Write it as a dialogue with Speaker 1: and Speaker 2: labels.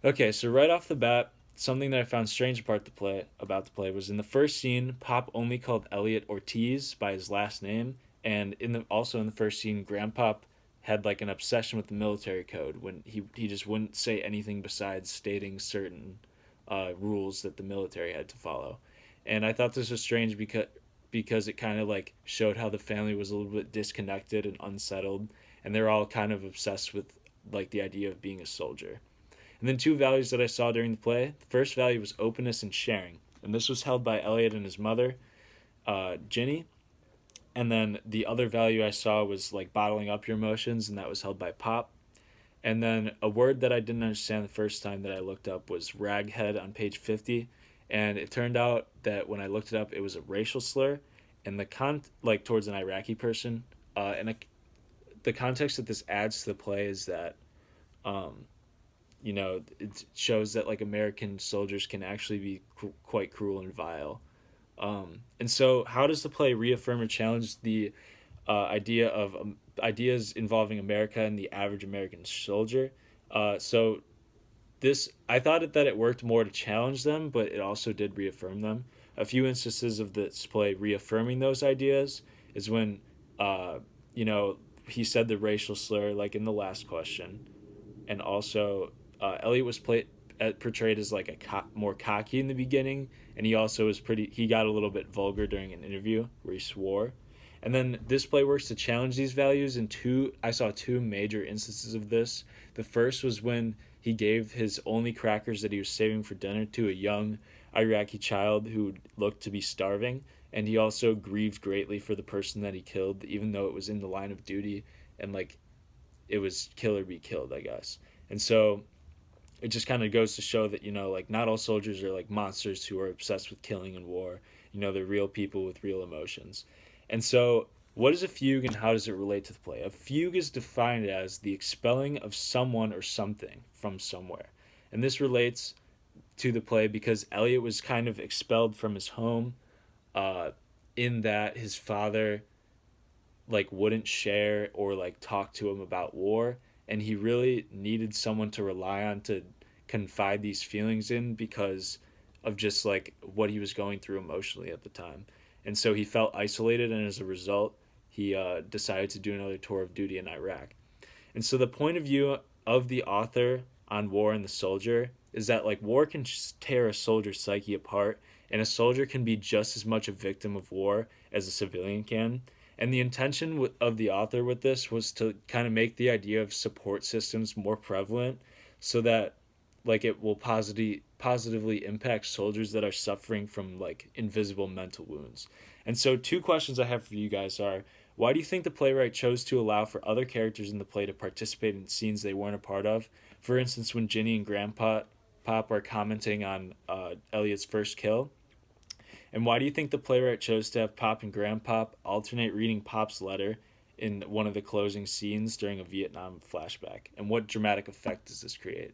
Speaker 1: Okay, so right off the bat, something that I found strange about the play was in the first scene, Pop only called Elliot Ortiz by his last name, and in the first scene, Grandpop had like an obsession with the military code when he just wouldn't say anything besides stating certain rules that the military had to follow, and I thought this was strange because it kind of like showed how the family was a little bit disconnected and unsettled, and they're all kind of obsessed with like the idea of being a soldier. And then two values that I saw during the play. The first value was openness and sharing, and this was held by Elliot and his mother, Ginny. And then the other value I saw was like bottling up your emotions, and that was held by Pop. And then a word that I didn't understand the first time that I looked up was raghead on page 50, and it turned out that when I looked it up, it was a racial slur, and like towards an Iraqi person. The context that this adds to the play is that um, it shows that like American soldiers can actually be quite cruel and vile. And so, how does the play reaffirm or challenge the idea of ideas involving America and the average American soldier? So this, I thought that it worked more to challenge them, but it also did reaffirm them. A few instances of this play reaffirming those ideas is when, uh, you know, he said the racial slur, like in the last question, and also Elliot was portrayed as like more cocky in the beginning, and he also was pretty. He got a little bit vulgar during an interview where he swore, and then this play works to challenge these values. In two, I saw two major instances of this. The first was when he gave his only crackers that he was saving for dinner to a young Iraqi child who looked to be starving, and he also grieved greatly for the person that he killed, even though it was in the line of duty, and like it was kill or be killed, I guess. And so it just kind of goes to show that like not all soldiers are like monsters who are obsessed with killing and war. They're real people with real emotions. And so what is a fugue and how does it relate to the play? A fugue is defined as the expelling of someone or something from somewhere, and this relates to the play because Elliot was kind of expelled from his home, uh, in that his father like wouldn't share or like talk to him about war, and he really needed someone to rely on to confide these feelings in because of just like what he was going through emotionally at the time. And so he felt isolated, and as a result he decided to do another tour of duty in Iraq. And so the point of view of the author on war and the soldier is that like war can tear a soldier's psyche apart, and a soldier can be just as much a victim of war as a civilian can. And the intention of the author with this was to kind of make the idea of support systems more prevalent, so that like it will positively impact soldiers that are suffering from like invisible mental wounds. And so two questions I have for you guys are: why do you think the playwright chose to allow for other characters in the play to participate in scenes they weren't a part of? For instance, when Ginny and Grandpa Pop are commenting on Elliot's first kill. And why do you think the playwright chose to have Pop and Grandpop alternate reading Pop's letter in one of the closing scenes during a Vietnam flashback? And what dramatic effect does this create?